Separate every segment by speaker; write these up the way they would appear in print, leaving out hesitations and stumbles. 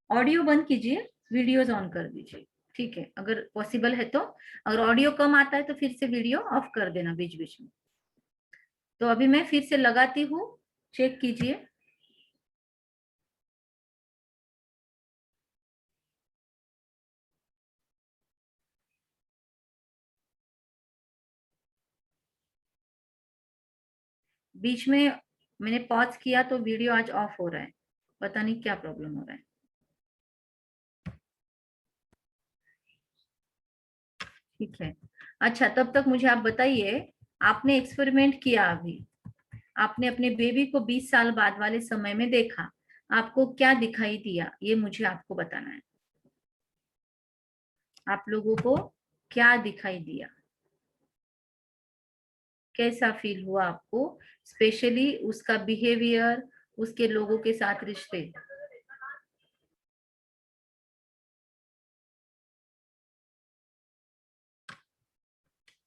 Speaker 1: Audio बंद कीजिए, videos on कर दीजिए, ठीक है, अगर पॉसिबल है तो। अगर ऑडियो कम आता है तो फिर से वीडियो ऑफ कर देना बीच बीच में। तो अभी मैं फिर से लगाती हूँ, चेक कीजिए। बीच में मैंने पॉज किया तो वीडियो आज ऑफ हो रहा है, पता नहीं क्या प्रॉब्लम हो रहा है। ठीक है, अच्छा, तब तक मुझे आप बताइए, आपने एक्सपेरिमेंट किया अभी, आपने अपने बेबी को 20 साल बाद वाले समय में देखा, आपको क्या दिखाई दिया, ये मुझे आपको बताना है। आप लोगों को क्या दिखाई दिया, कैसा फील हुआ आपको, स्पेशली उसका बिहेवियर, उसके लोगों के साथ रिश्ते।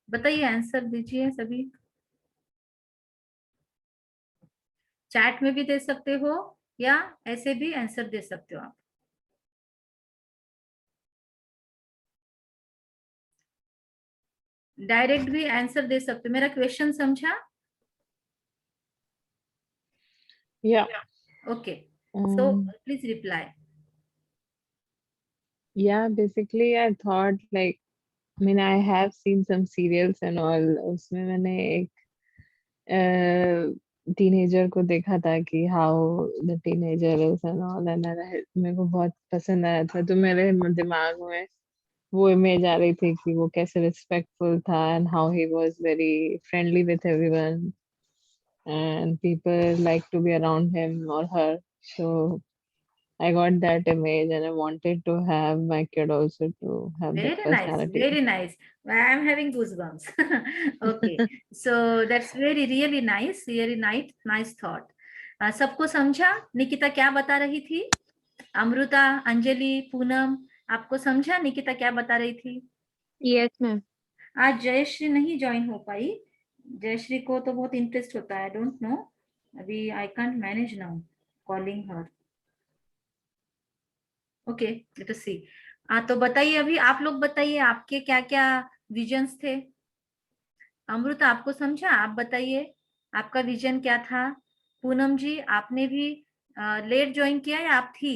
Speaker 1: बताइए, आंसर दीजिए सभी। चैट में भी दे सकते हो या ऐसे भी आंसर दे सकते हो आप। डायरेक्ट भी आंसर दे सकते हो। मेरा क्वेश्चन समझा?
Speaker 2: Yeah.
Speaker 1: Okay, so please reply.
Speaker 2: Yeah, basically I thought like, I mean, I have seen some serials and all. उसमें मैंने एक टीनेजर को देखा था कि how the teenager is and all, and मेरे को बहुत पसंद आया था। तो मेरे दिमाग में वो इमेज आ रही थी कि वो कैसे रिस्पेक्टफुल था and how he was very friendly with everyone and people like to be around him or her. So I got that image and I wanted to have my kid also to have that
Speaker 1: Very nice,
Speaker 2: personality.
Speaker 1: very nice. I'm having goosebumps. Okay, so that's very really nice, really nice thought. सबको समझा? निकिता क्या बता रही थी? अमृता, अंजलि, पूनम, आपको समझा निकिता क्या बता रही थी?
Speaker 3: Yes ma'am.
Speaker 1: आज जयश्री नहीं ज्वाइन हो पाई। जयश्री को तो बहुत इंटरेस्ट होता है, डोंट नो, अभी I can't manage now calling her. Okay, let us see. तो बताइए, अभी आप लोग बताइए आपके क्या क्या विजन्स थे। अमृता, आपको समझा? आप बताइए आपका विजन क्या था। पूनम जी, आपने भी लेट ज्वाइन किया या आप थी?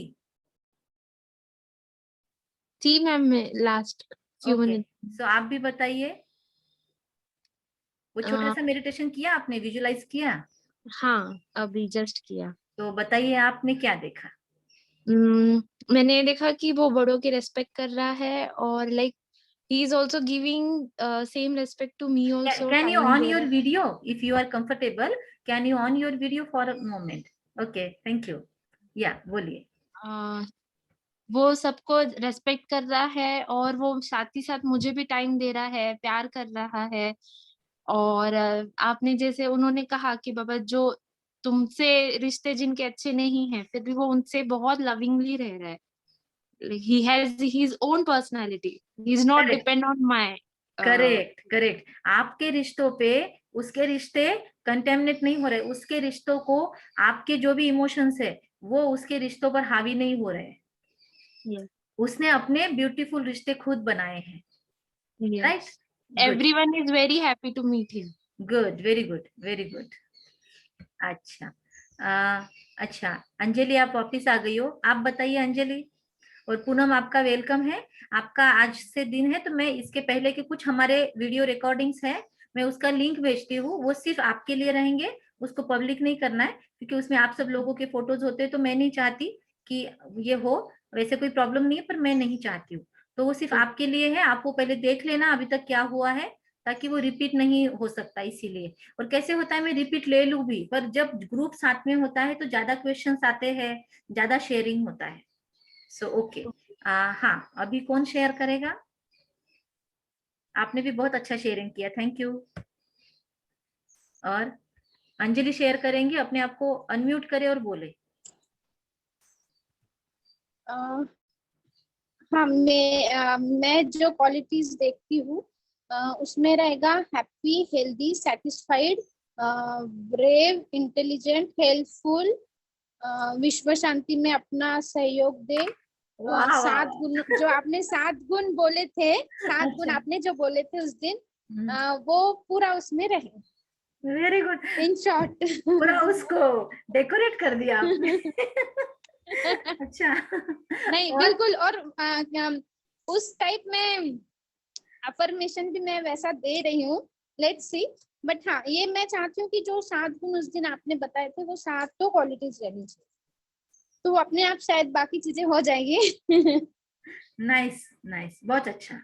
Speaker 3: थी ma'am, last few
Speaker 1: okay,
Speaker 3: minute.
Speaker 1: So आप भी बताइए, वो छोटा सा मेडिटेशन किया आपने, विजुलाइज किया?
Speaker 3: हाँ, अभी जस्ट किया।
Speaker 1: तो बताइए आपने क्या देखा?
Speaker 3: मैंने देखा कि वो बड़ों की रेस्पेक्ट कर रहा है और like he is also giving same respect to me also,
Speaker 1: Can you
Speaker 3: time
Speaker 1: on
Speaker 3: they
Speaker 1: your
Speaker 3: रहा है।
Speaker 1: video if you are comfortable? Can you on your video for a moment? Okay, thank you. Yeah, बोलिए।
Speaker 3: वो सबको respect कर रहा है और वो साथ ही साथ मुझे भी टाइम दे रहा है, प्यार कर रहा है। और आपने जैसे उन्होंने कहा कि बाबा जो तुमसे रिश्ते जिनके अच्छे नहीं हैं फिर भी वो उनसे बहुत लविंगली रह रहा है। he has his own personality, he is not
Speaker 1: Correct.
Speaker 3: depend on my
Speaker 1: correct correct, आपके रिश्तों पे उसके रिश्ते कंटेमिनेट नहीं हो रहे, उसके रिश्तों को, आपके जो भी इमोशंस है वो उसके रिश्तों पर हावी नहीं हो रहे।
Speaker 3: yes,
Speaker 1: उसने अपने ब्यूटीफुल रिश्ते खुद बनाए हैं, right?
Speaker 3: yes. Everyone is very happy to meet him.
Speaker 1: Good, very good, very good. अच्छा, अच्छा अंजलि, आप वापिस आ गई हो, आप बताइए अंजलि। और पूनम, आपका वेलकम है। आपका आज से दिन है, तो मैं इसके पहले के कुछ हमारे वीडियो रिकॉर्डिंग्स है, मैं उसका लिंक भेजती हूँ, वो सिर्फ आपके लिए रहेंगे, उसको पब्लिक नहीं करना है, क्योंकि उसमें आप सब लोगों के फोटोज होते हैं, तो मैं नहीं चाहती कि ये हो। वैसे कोई प्रॉब्लम नहीं है, पर मैं नहीं चाहती हूँ, तो वो सिर्फ आपके लिए है। आपको पहले देख लेना अभी तक क्या हुआ है, ताकि वो रिपीट नहीं हो सकता, इसीलिए। और कैसे होता है, मैं रिपीट ले लूं भी, पर जब ग्रुप साथ में होता है तो ज्यादा क्वेश्चंस आते हैं, ज्यादा शेयरिंग होता है। सो ओके, हाँ, अभी कौन शेयर करेगा? आपने भी बहुत अच्छा शेयरिंग किया, थैंक यू। और अंजलि शेयर करेंगे, अपने आप को अनम्यूट करे और बोले।
Speaker 4: हाँ, मैं जो क्वालिटीज देखती हूँ उसमें रहेगा happy, healthy, satisfied, brave, intelligent, helpful, विश्व शांति में अपना सहयोग दे।
Speaker 1: वाह, वाह,
Speaker 4: 7
Speaker 1: वाह।
Speaker 4: गुण जो आपने 7 गुण बोले थे, 7 गुण
Speaker 1: अच्छा।
Speaker 4: आपने जो बोले थे उस दिन, वो पूरा उसमें रहे।
Speaker 1: Very good.
Speaker 4: In short.
Speaker 1: पूरा उसको डेकोरेट कर दिया आपने। अच्छा।
Speaker 4: नहीं
Speaker 1: और
Speaker 4: बिल्कुल। और उस टाइप में अफर्मेशन भी मैं वैसा दे रही हूँ, लेट्स सी। बट हाँ, ये मैं चाहती हूँ कि जो 7 गुण उस दिन आपने बताए थे वो 7 तो क्वालिटीज रहनी चाहिए, तो अपने आप शायद बाकी चीजें हो जाएंगी।
Speaker 1: नाइस नाइस, बहुत अच्छा।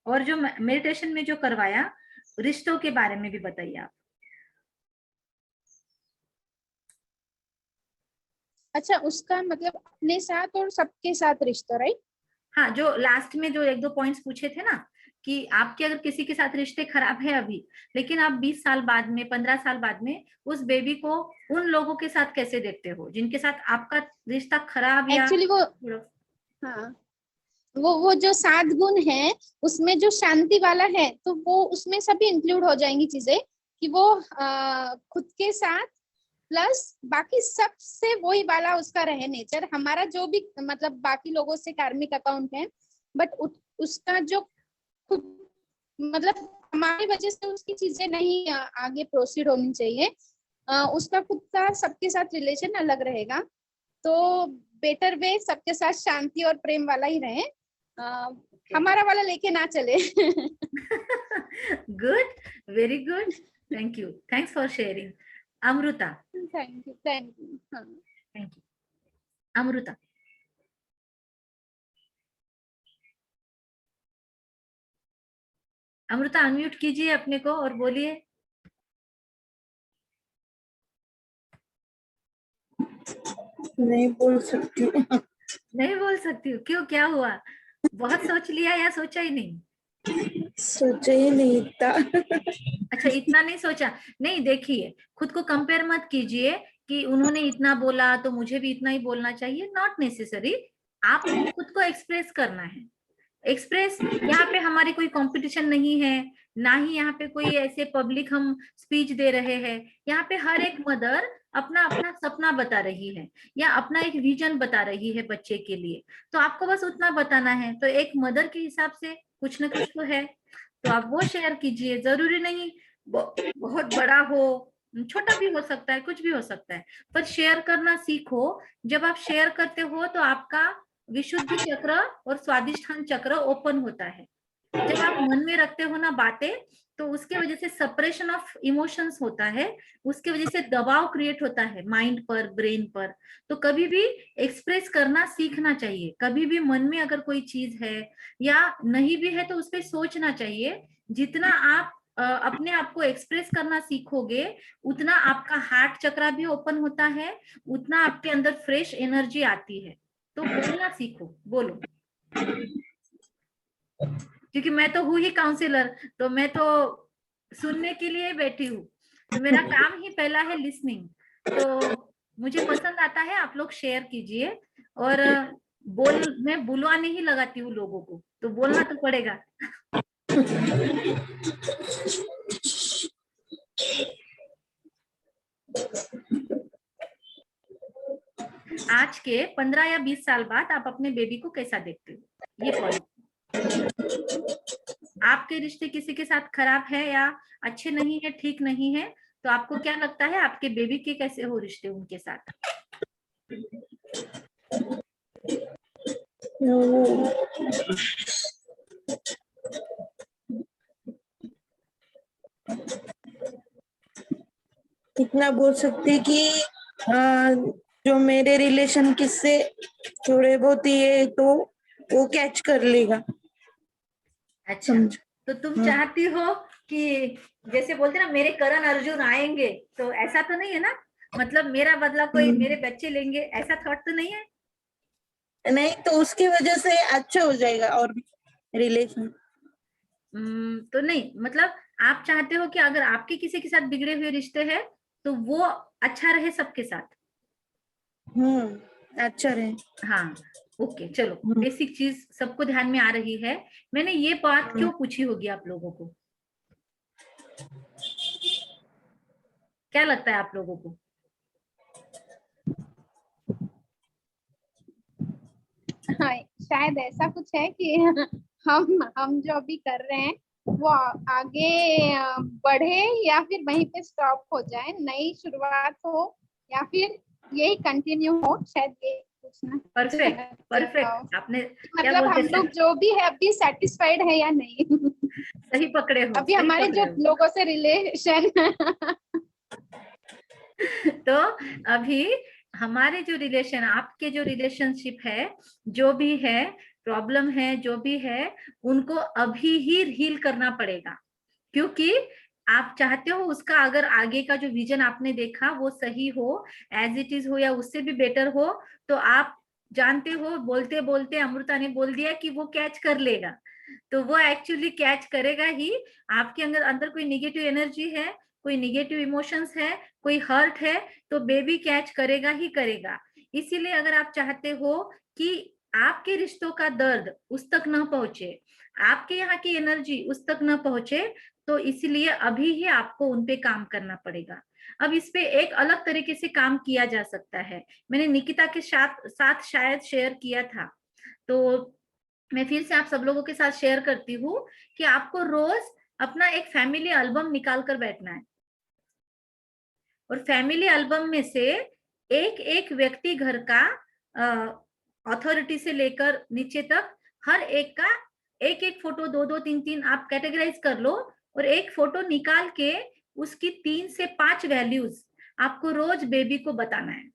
Speaker 1: और जो मेडिटेशन में जो करवाया, रिश्तों के बारे में भी बताइए आप।
Speaker 4: अच्छा, उसका मतलब अपने साथ और सबके साथ रिश्ता, राइट?
Speaker 1: हाँ, जो लास्ट में जो 1-2 पॉइंट्स पूछे थे ना, कि आपके अगर किसी के साथ रिश्ते खराब है अभी, लेकिन आप 20 साल बाद में, 15 साल बाद में उस बेबी को उन लोगों के साथ कैसे देखते हो जिनके साथ आपका रिश्ता खराब या
Speaker 4: एक्चुअली वो, हाँ, वो जो 7 गुण है उसमें जो शांति वाला है, तो वो उसमें सभी इंक्लूड हो जाएंगी चीजें, कि वो खुद के साथ प्लस बाकी सबसे वही वाला उसका रहे नेचर। हमारा जो भी मतलब बाकी लोगों से कार्मिक अकाउंट है, बट उसका जो खुद मतलब हमारी वजह से उसकी चीजें नहीं आगे प्रोसीड होनी चाहिए। उसका खुद का सबके साथ रिलेशन अलग रहेगा, तो बेटर वे सबके साथ शांति और प्रेम वाला ही रहे। हमारा वाला लेके ना चले।
Speaker 1: Good, very good, thank you, thanks for sharing. Amrita.
Speaker 4: Thank you, thank you. हाँ,
Speaker 1: thank you. Amrita. Amrita, unmute कीजिए अपने को और बोलिए।
Speaker 5: नहीं बोल सकती हूँ।
Speaker 1: नहीं बोल सकती हूँ? क्यों, क्या हुआ? बहुत सोच लिया या सोचा ही नहीं?
Speaker 5: सोचा ही नहीं था।
Speaker 1: अच्छा, इतना नहीं सोचा। नहीं, देखिए, खुद को कंपेयर मत कीजिए कि उन्होंने इतना बोला तो मुझे भी इतना ही बोलना चाहिए। Not necessary. आपको खुद को एक्सप्रेस करना है। एक्सप्रेस, यहाँ पे हमारी कोई कंपटीशन नहीं है, ना ही यहाँ पे कोई ऐसे पब्लिक हम स्पीच दे रहे हैं। यहाँ पे हर एक मदर अपना अपना सपना बता रही है या अपना एक विजन बता रही है बच्चे के लिए, तो आपको बस उतना बताना है। तो एक मदर के हिसाब से कुछ ना कुछ तो है, तो आप वो शेयर कीजिए। जरूरी नहीं बहुत बड़ा हो, छोटा भी हो सकता है, कुछ भी हो सकता है, पर शेयर करना सीखो। जब आप शेयर करते हो तो आपका विशुद्धि चक्र और स्वादिष्ठान चक्र ओपन होता है। जब आप मन में रखते हो ना बातें, तो उसके वजह से सप्रेशन ऑफ इमोशंस होता है, उसके वजह से दबाव क्रिएट होता है माइंड पर, ब्रेन पर। तो कभी भी एक्सप्रेस करना सीखना चाहिए। कभी भी मन में अगर कोई चीज है या नहीं भी है तो उस पर सोचना चाहिए। जितना आप अपने आप को एक्सप्रेस करना सीखोगे, उतना आपका हार्ट चक्र भी ओपन होता है, उतना आपके अंदर फ्रेश एनर्जी आती है। तो बोलना सीखो, बोलो। क्योंकि मैं तो हूँ ही काउंसलर, तो मैं तो सुनने के लिए बैठी हूँ। तो मेरा काम ही पहला है लिसनिंग। तो मुझे पसंद आता है, आप लोग शेयर कीजिए। और मैं बुलवाने ही लगाती हूँ लोगों को, तो बोलना तो पड़ेगा। आज के 15 या 20 साल बाद आप अपने बेबी को कैसा देखते हो? ये पॉइंट, आपके रिश्ते किसी के साथ खराब है या अच्छे नहीं है, ठीक नहीं है, तो आपको क्या लगता है आपके बेबी के कैसे हो रिश्ते उनके साथ?
Speaker 5: इतना बोल सकती कि जो मेरे रिलेशन किससे थोड़े बहुत ये तो वो कैच कर लेगा।
Speaker 1: अच्छा,
Speaker 5: समझ।
Speaker 1: तो तुम चाहती हो कि जैसे बोलते ना मेरे करण अर्जुन आएंगे, तो ऐसा तो नहीं है ना? मतलब मेरा बदला कोई मेरे बच्चे लेंगे, ऐसा थॉट तो नहीं है?
Speaker 5: नहीं तो उसकी वजह से अच्छा हो जाएगा और रिलेशन।
Speaker 1: तो नहीं, मतलब आप चाहते हो कि अगर आपके किसी के साथ बिगड़े हुए रिश्ते हैं तो वो अच्छा रहे सबके साथ।
Speaker 5: अच्छा रहे।
Speaker 1: हाँ, ओके, चलो, बेसिक चीज सबको ध्यान में आ रही है। मैंने ये बात क्यों पूछी होगी आप लोगों को? क्या लगता है आप लोगों को?
Speaker 4: हाँ, शायद ऐसा कुछ है कि हम जो अभी कर रहे हैं वो आगे बढ़े या फिर वहीं पे स्टॉप हो जाए, नई शुरुआत हो या फिर यही कंटिन्यू हो, शायद ये पूछना
Speaker 1: परफेक्ट,
Speaker 4: चाहता हूँ।
Speaker 1: परफेक्ट। आपने क्या
Speaker 4: मतलब
Speaker 1: बोलते
Speaker 4: हम लोग जो भी है अभी सेटिस्फाइड है या नहीं।
Speaker 1: सही पकड़े हो,
Speaker 4: अभी
Speaker 1: सही
Speaker 4: हमारे जो
Speaker 1: पकड़े हो।
Speaker 4: लोगों से रिलेशन
Speaker 1: तो अभी हमारे जो रिलेशन, आपके जो रिलेशनशिप है, जो भी है प्रॉब्लम है, जो भी है, उनको अभी ही हील करना पड़ेगा, क्योंकि आप चाहते हो उसका, अगर आगे का जो विजन आपने देखा वो सही हो, एज इट इज हो या उससे भी बेटर हो, तो आप जानते हो, बोलते बोलते अमृता ने बोल दिया कि वो कैच कर लेगा। तो वो एक्चुअली कैच करेगा ही। आपके अंदर अंदर कोई निगेटिव एनर्जी है, कोई निगेटिव इमोशंस है, कोई हर्ट है, तो बेबी कैच करेगा ही करेगा। इसीलिए अगर आप चाहते हो कि आपके रिश्तों का दर्द उस तक न पहुंचे, आपके यहाँ की एनर्जी उस तक न पहुंचे, तो इसलिए अभी ही आपको उनपे काम करना पड़ेगा। अब इस पे एक अलग तरीके से काम किया जा सकता है, मैंने निकिता के साथ शायद शेयर किया था, तो मैं फिर से आप सब लोगों के साथ शेयर करती हूँ कि आपको रोज अपना एक फैमिली एल्बम निकाल कर बैठना है, और फैमिली एल्बम में से एक एक व्यक्ति घर का, अथॉरिटी से लेकर नीचे तक, हर एक का एक एक फोटो, दो दो तीन तीन आप कैटेगराइज कर लो, और एक फोटो निकाल के उसकी 3 से 5 वैल्यूज आपको रोज बेबी को बताना है।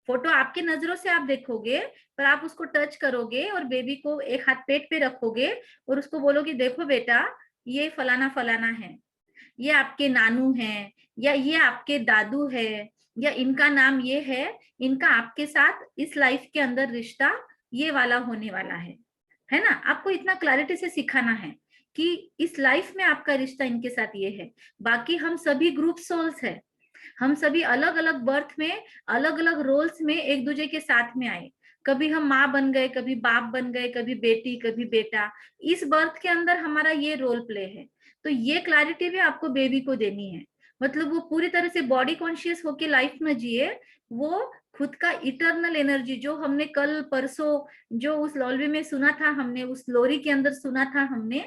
Speaker 1: फोटो आपकी नजरों से आप देखोगे, पर आप उसको टच करोगे और बेबी को एक हाथ पेट पे रखोगे और उसको बोलोगे, देखो बेटा, ये फलाना फलाना है, ये आपके नानू हैं, या ये आपके दादू है, या इनका नाम ये है, इनका आपके साथ इस लाइफ के अंदर रिश्ता ये वाला होने वाला है ना। आपको इतना क्लैरिटी से सिखाना है कि इस लाइफ में आपका रिश्ता इनके साथ ये है। बाकी हम सभी ग्रुप सोल्स है, हम सभी अलग अलग बर्थ में, अलग अलग रोल्स में एक दूसरे के साथ में आए। कभी हम माँ बन गए, कभी बाप बन गए, कभी बेटी, कभी बेटा। इस बर्थ के अंदर हमारा ये रोल प्ले है। तो ये क्लैरिटी भी आपको बेबी को देनी है। मतलब वो पूरी तरह से बॉडी कॉन्शियस होके लाइफ में जिए, वो खुद का इटर्नल एनर्जी, जो हमने कल परसों जो उस लॉल्वी में सुना था, हमने उस लोरी के अंदर सुना था हमने,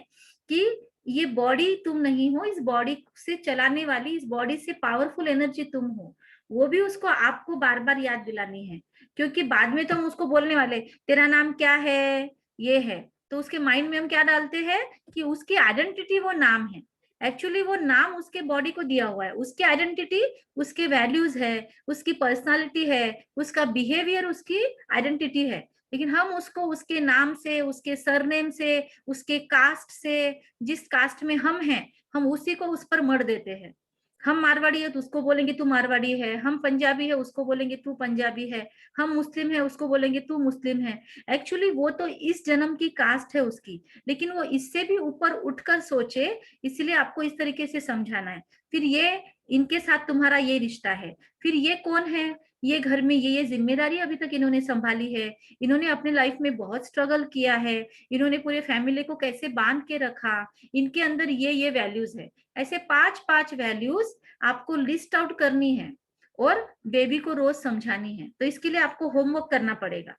Speaker 1: कि ये बॉडी तुम नहीं हो, इस बॉडी से चलाने वाली, इस बॉडी से पावरफुल एनर्जी तुम हो। वो भी उसको आपको बार बार याद दिलानी है, क्योंकि बाद में तो हम उसको बोलने वाले, तेरा नाम क्या है, ये है, तो उसके माइंड में हम क्या डालते हैं कि उसकी आइडेंटिटी वो नाम है। एक्चुअली वो नाम उसके बॉडी को दिया हुआ है, उसकी आइडेंटिटी उसके वैल्यूज है, उसकी पर्सनालिटी है, उसका बिहेवियर उसकी आइडेंटिटी है। लेकिन हम उसको उसके नाम से, उसके सरनेम से, उसके कास्ट से, जिस कास्ट में हम हैं, हम उसी को उस पर मर देते हैं। हम मारवाड़ी है तो उसको बोलेंगे तू मारवाड़ी है, हम पंजाबी है उसको बोलेंगे तू पंजाबी है, हम मुस्लिम है उसको बोलेंगे तू मुस्लिम है। एक्चुअली वो तो इस जन्म की कास्ट है उसकी, लेकिन वो इससे भी ऊपर उठकर सोचे, इसलिए आपको इस तरीके से समझाना है। फिर ये इनके साथ तुम्हारा ये रिश्ता है, फिर ये कौन है, ये घर में ये जिम्मेदारी अभी तक इन्होंने संभाली है, इन्होंने अपने लाइफ में बहुत स्ट्रगल किया है, इन्होंने पूरे फैमिली को कैसे बांध के रखा, इनके अंदर ये वैल्यूज है। ऐसे 5 वैल्यूज आपको लिस्ट आउट करनी है और बेबी को रोज समझानी है। तो इसके लिए आपको होमवर्क करना पड़ेगा।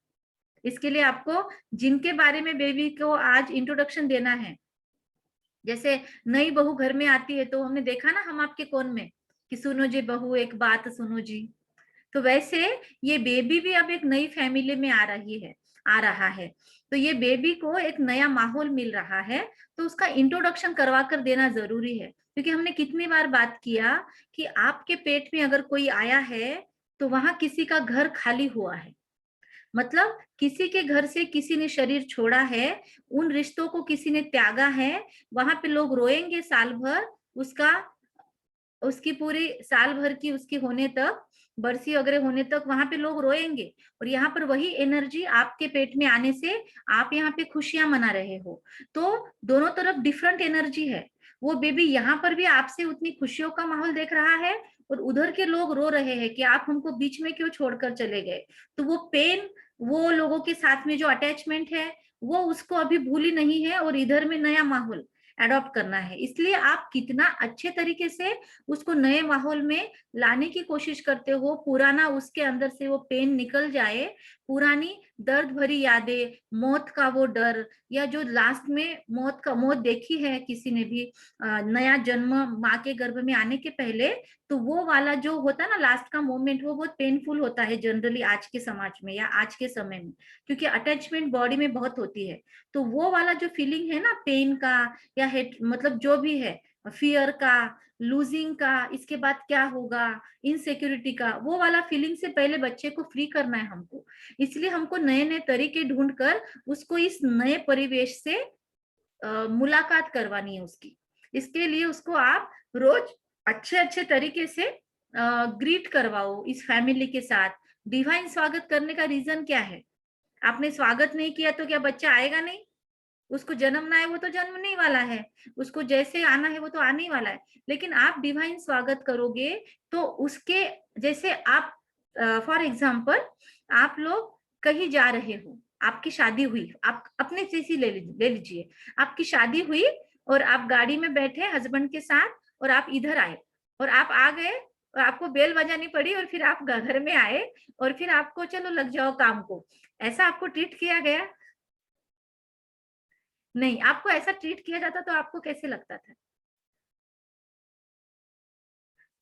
Speaker 1: इसके लिए आपको जिनके बारे में बेबी को आज इंट्रोडक्शन देना है, जैसे नई बहू घर में आती है तो हमने देखा ना हम आपके कौन में कि सुनो जी बहू एक बात सुनो जी, तो वैसे ये बेबी भी अब एक नई फैमिली में आ रहा है। तो ये बेबी को एक नया माहौल मिल रहा है, तो उसका इंट्रोडक्शन करवा कर देना जरूरी है। क्योंकि हमने कितनी बार बात किया कि आपके पेट में अगर कोई आया है तो वहां किसी का घर खाली हुआ है, मतलब किसी के घर से किसी ने शरीर छोड़ा है, उन रिश्तों को किसी ने त्यागा है। वहां पे लोग रोएंगे साल भर, उसकी पूरी साल भर की उसकी होने तक, बरसी वगैरह होने तक वहां पे लोग रोएंगे। और यहाँ पर वही एनर्जी आपके पेट में आने से आप यहाँ पे खुशियां मना रहे हो, तो दोनों तरफ डिफरेंट एनर्जी है। वो बेबी यहाँ पर भी आपसे उतनी खुशियों का माहौल देख रहा है, और उधर के लोग रो रहे हैं कि आप हमको बीच में क्यों छोड़कर चले गए। तो वो पेन, वो लोगों के साथ में जो अटैचमेंट है, वो उसको अभी भूली नहीं है, और इधर में नया माहौल। अडॉप्ट करना है। इसलिए आप कितना अच्छे तरीके से उसको नए माहौल में लाने की कोशिश करते हो, पुराना उसके अंदर से वो पेन निकल जाए, पुरानी दर्द भरी यादें, मौत का वो डर, या जो लास्ट में मौत देखी है किसी ने भी नया जन्म माँ के गर्भ में आने के पहले, तो वो वाला जो होता है ना लास्ट का मोमेंट, वो बहुत पेनफुल होता है जनरली आज के समाज में या आज के समय में, क्योंकि अटैचमेंट बॉडी में बहुत होती है। तो वो वाला जो फीलिंग है ना पेन का या हेट, मतलब जो भी है, फियर का, लूजिंग का, इसके बाद क्या होगा, इनसिक्योरिटी का, वो वाला फीलिंग से पहले बच्चे को फ्री करना है हमको। इसलिए हमको नए नए तरीके ढूंढकर उसको इस नए परिवेश से मुलाकात करवानी है उसकी। इसके लिए उसको आप रोज अच्छे अच्छे तरीके से ग्रीट करवाओ इस फैमिली के साथ। डिवाइन स्वागत करने का रीजन क्या है? आपने स्वागत नहीं किया तो क्या बच्चा आएगा नहीं? उसको जन्मना है वो तो जन्म नहीं वाला है, उसको जैसे आना है वो तो आने ही वाला है। लेकिन आप डिवाइन स्वागत करोगे तो उसके जैसे आप फॉर एग्जाम्पल आप लोग कहीं जा रहे हो, आपकी शादी हुई, आप अपने जैसी ले लीजिए, आपकी शादी हुई और आप गाड़ी में बैठे हस्बैंड के साथ और आप इधर आए और आप आ गए और आपको बेल बजानी पड़ी और फिर आप घर में आए और फिर आपको चलो लग जाओ काम को, ऐसा आपको ट्रीट किया गया? नहीं। आपको ऐसा ट्रीट किया जाता तो आपको कैसे लगता था?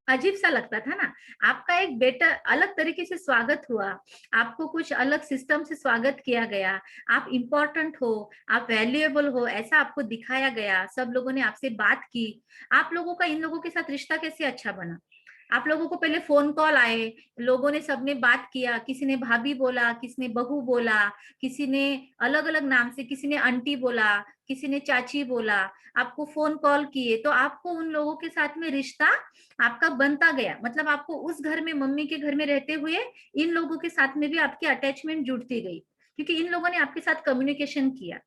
Speaker 1: अजीब सा लगता था ना। आपका एक बेटर अलग तरीके से स्वागत हुआ, आपको कुछ अलग सिस्टम से स्वागत किया गया, आप इम्पोर्टेंट हो, आप वैल्यूएबल हो, ऐसा आपको दिखाया गया, सब लोगों ने आपसे बात की। आप लोगों का इन लोगों के साथ रिश्ता कैसे अच्छा बना? आप लोगों को पहले फोन कॉल आए, लोगों ने सबने बात किया, किसी ने भाभी बोला, किसी ने बहू बोला, किसी ने अलग अलग नाम से, किसी ने आंटी बोला, किसी ने चाची बोला, आपको फोन कॉल किए, तो आपको उन लोगों के साथ में रिश्ता आपका बनता गया। मतलब आपको उस घर में, मम्मी के घर में रहते हुए इन लोगों के साथ में भी आपकी अटैचमेंट जुड़ती गई, क्योंकि इन लोगों ने आपके साथ कम्युनिकेशन किया।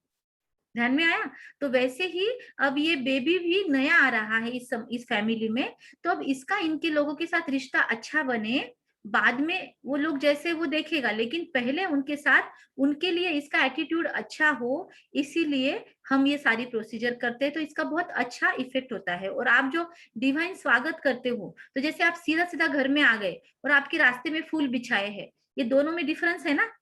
Speaker 1: ध्यान में आया? तो वैसे ही अब ये बेबी भी नया आ रहा है इस फैमिली में, तो अब इसका इनके लोगों के साथ रिश्ता अच्छा बने, बाद में वो लोग जैसे वो देखेगा, लेकिन पहले उनके साथ उनके लिए इसका एटीट्यूड अच्छा हो, इसीलिए हम ये सारी प्रोसीजर करते हैं। तो इसका बहुत अच्छा इफेक्ट होता है। और आप जो डिवाइन स्वागत करते हो, तो जैसे आप सीधा सीधा घर में आ गए और आपके रास्ते में फूल बिछाए हैं, ये दोनों में डिफरेंस है ना।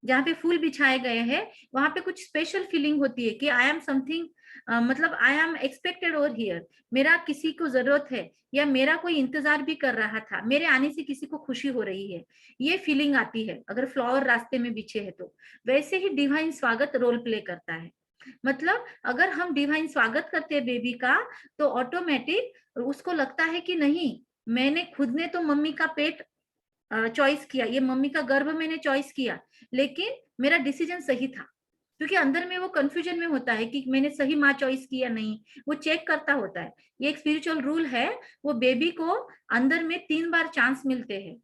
Speaker 1: जहाँ पे फूल बिछाए गए हैं वहां पे कुछ स्पेशल फीलिंग होती है कि आई एम समथिंग, मतलब I am expected over here, मेरा किसी को जरूरत है या मेरा कोई इंतजार भी कर रहा था, मेरे आने से किसी को खुशी हो रही है, ये फीलिंग आती है अगर फ्लावर रास्ते में बिछे है तो। वैसे ही डिवाइन स्वागत रोल प्ले करता है। मतलब अगर हम डिवाइन स्वागत करते हैं बेबी का, तो ऑटोमेटिक उसको लगता है कि नहीं, मैंने खुद ने तो मम्मी का पेट चॉइस किया, ये मम्मी का गर्भ मैंने चॉइस किया, लेकिन मेरा डिसीजन सही था। क्योंकि अंदर में वो कंफ्यूजन में होता है कि मैंने सही माँ चॉइस किया नहीं, वो चेक करता होता है। ये एक स्पिरिचुअल रूल है, वो बेबी को अंदर में 3 बार चांस मिलते हैं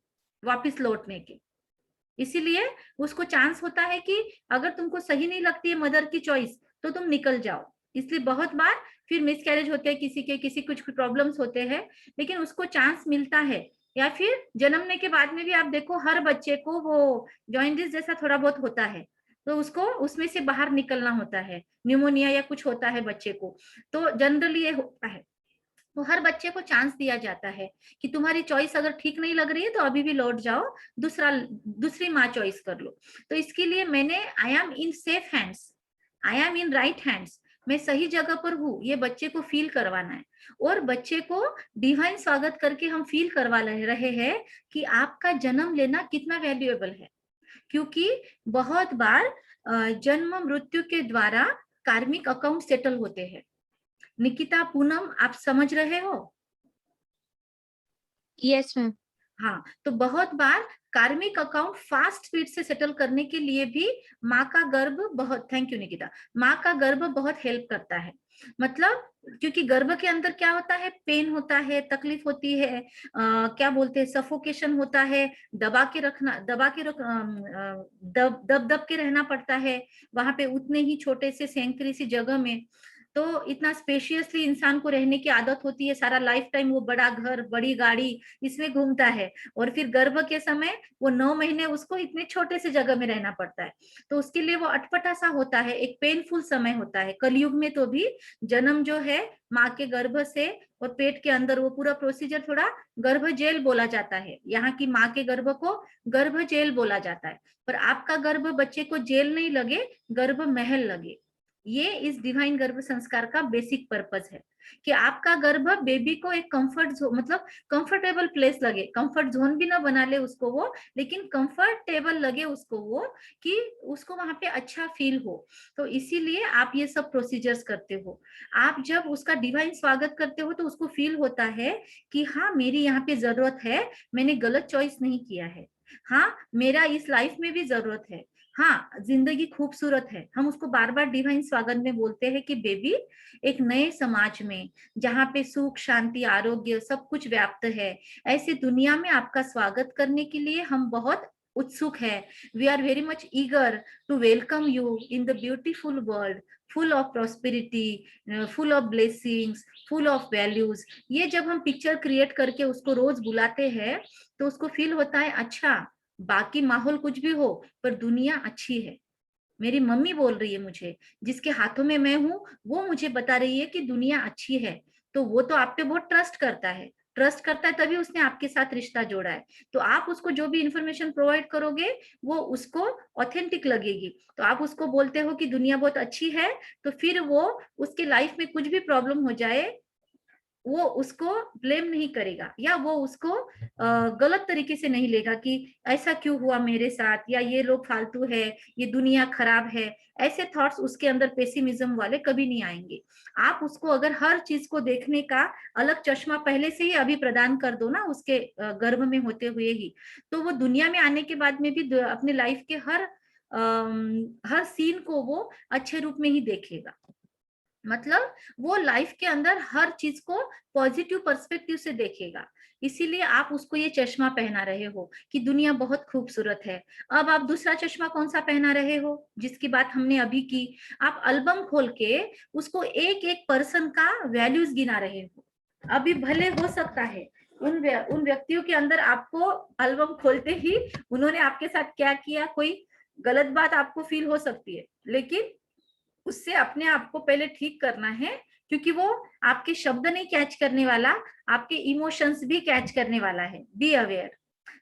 Speaker 1: वापस लौटने के। इसीलिए उसको चांस होता है कि अगर तुमको सही नहीं लगती है मदर की चॉइस तो तुम निकल जाओ। इसलिए बहुत बार फिर मिसकैरेज होते हैं किसी कुछ प्रॉब्लम्स होते हैं, लेकिन उसको चांस मिलता है। या फिर जन्मने के बाद में भी आप देखो हर बच्चे को वो जॉइंटिस जैसा थोड़ा बहुत होता है, तो उसको उसमें से बाहर निकलना होता है, न्यूमोनिया या कुछ होता है बच्चे को, तो जनरली ये होता है। तो हर बच्चे को चांस दिया जाता है कि तुम्हारी चॉइस अगर ठीक नहीं लग रही है तो अभी भी लौट जाओ, दूसरी माँ चॉइस कर लो। तो इसके लिए मैंने I am in safe hands, I am in right hands, मैं सही जगह पर हूँ, ये बच्चे को फील करवाना है। और बच्चे को डिवाइन स्वागत करके हम फील करवा रहे हैं कि आपका जन्म लेना कितना वैल्यूएबल है। क्योंकि बहुत बार जन्म मृत्यु के द्वारा कार्मिक अकाउंट सेटल होते हैं। निकिता, पूनम, आप समझ रहे हो?
Speaker 3: Yes ma'am.
Speaker 1: हाँ, तो बहुत बार कार्मिक अकाउंट फास्ट स्पीड से सेटल करने के लिए भी माँ का गर्भ बहुत, थैंक यू निकिता, माँ का गर्भ बहुत हेल्प करता है। मतलब क्योंकि गर्भ के अंदर क्या होता है, पेन होता है, तकलीफ होती है, क्या बोलते हैं, सफोकेशन होता है, दबा के दब दब के रहना पड़ता है वहां पे उतने ही छोटे से सेंकरी सी जगह में। तो इतना स्पेशियसली इंसान को रहने की आदत होती है, सारा लाइफ टाइम वो बड़ा घर बड़ी गाड़ी इसमें घूमता है, और फिर गर्भ के समय वो 9 महीने उसको इतने छोटे से जगह में रहना पड़ता है, तो उसके लिए वो अटपटा सा होता है, एक पेनफुल समय होता है। कलयुग में तो भी जन्म जो है माँ के गर्भ से और पेट के अंदर, वो पूरा प्रोसीजर थोड़ा गर्भ जेल बोला जाता है, यहाँ की माँ के गर्भ को गर्भ जेल बोला जाता है। पर आपका गर्भ बच्चे को जेल नहीं लगे, गर्भ महल लगे। ये इस डिवाइन गर्भ संस्कार का बेसिक पर्पस है कि आपका गर्भ बेबी को एक कंफर्ट जोन, मतलब कंफर्टेबल प्लेस लगे, कंफर्ट जोन भी ना बना ले उसको वो, लेकिन कंफर्टेबल लगे उसको वो, कि उसको वहां पे अच्छा फील हो। तो इसीलिए आप ये सब प्रोसीजर्स करते हो। आप जब उसका डिवाइन स्वागत करते हो तो उसको फील होता है कि हाँ मेरी यहाँ पे जरूरत है, मैंने गलत चॉइस नहीं किया है, हाँ मेरा इस लाइफ में भी जरूरत है, हाँ जिंदगी खूबसूरत है। हम उसको बार बार डिवाइन स्वागत में बोलते हैं कि बेबी एक नए समाज में, जहाँ पे सुख शांति आरोग्य सब कुछ व्याप्त है, ऐसे दुनिया में आपका स्वागत करने के लिए हम बहुत उत्सुक है। We are very much eager to welcome you in the beautiful world, full of prosperity, full of blessings, full of values. ये जब हम पिक्चर क्रिएट करके उसको रोज बुलाते हैं तो उसको फील होता है अच्छा, बाकी माहौल कुछ भी हो पर दुनिया अच्छी है, मेरी मम्मी बोल रही है मुझे, जिसके हाथों में मैं हूँ वो मुझे बता रही है कि दुनिया अच्छी है। तो वो तो आप पे बहुत ट्रस्ट करता है, ट्रस्ट करता है तभी उसने आपके साथ रिश्ता जोड़ा है। तो आप उसको जो भी इंफॉर्मेशन प्रोवाइड करोगे वो उसको ऑथेंटिक लगेगी। तो आप उसको बोलते हो कि दुनिया बहुत अच्छी है, तो फिर वो उसके लाइफ में कुछ भी प्रॉब्लम हो जाए वो उसको ब्लेम नहीं करेगा, या वो उसको गलत तरीके से नहीं लेगा कि ऐसा क्यों हुआ मेरे साथ, या ये लोग फालतू है, ये दुनिया खराब है। ऐसे थॉट्स उसके अंदर पेसिमिज्म वाले कभी नहीं आएंगे। आप उसको अगर हर चीज को देखने का अलग चश्मा पहले से ही अभी प्रदान कर दो ना उसके गर्भ में होते हुए ही, तो वो दुनिया में आने के बाद में भी अपने लाइफ के हर सीन को वो अच्छे रूप में ही देखेगा। मतलब वो लाइफ के अंदर हर चीज को पॉजिटिव पर्सपेक्टिव से देखेगा। इसीलिए आप उसको ये चश्मा पहना रहे हो कि दुनिया बहुत खूबसूरत है। अब आप दूसरा चश्मा कौन सा पहना रहे हो, जिसकी बात हमने अभी की, आप एल्बम खोल के उसको एक एक पर्सन का वैल्यूज गिना रहे हो। अभी भले हो सकता है उन व्यक्तियों के अंदर आपको एल्बम खोलते ही उन्होंने आपके साथ क्या किया, कोई गलत बात आपको फील हो सकती है, लेकिन उससे अपने आप को पहले ठीक करना है, क्योंकि वो आपके शब्द नहीं कैच करने वाला, आपके इमोशंस भी कैच करने वाला है। Be aware.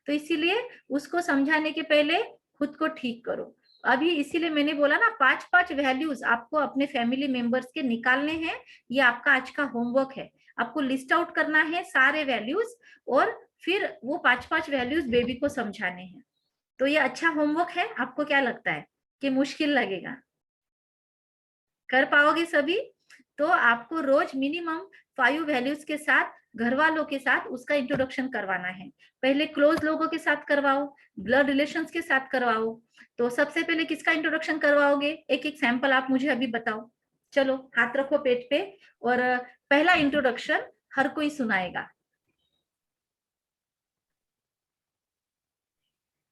Speaker 1: तो इसीलिए उसको समझाने के पहले खुद को ठीक करो। अभी इसीलिए मैंने बोला ना 5-5 वैल्यूज आपको अपने फैमिली मेंबर्स के निकालने हैं। ये आपका आज का होमवर्क है, आपको लिस्ट आउट करना है सारे वैल्यूज, और फिर वो 5-5 वैल्यूज बेबी को समझाने हैं। तो ये अच्छा होमवर्क है। आपको क्या लगता है कि मुश्किल लगेगा? कर पाओगे सभी? तो आपको रोज मिनिमम 5 वैल्यूज के साथ घर वालों के साथ उसका इंट्रोडक्शन करवाना है। पहले क्लोज लोगों के साथ करवाओ, ब्लड रिलेशंस के साथ करवाओ। तो सबसे पहले किसका इंट्रोडक्शन करवाओगे? एक एक सैंपल आप मुझे अभी बताओ। चलो हाथ रखो पेट पे, और पहला इंट्रोडक्शन हर कोई सुनाएगा।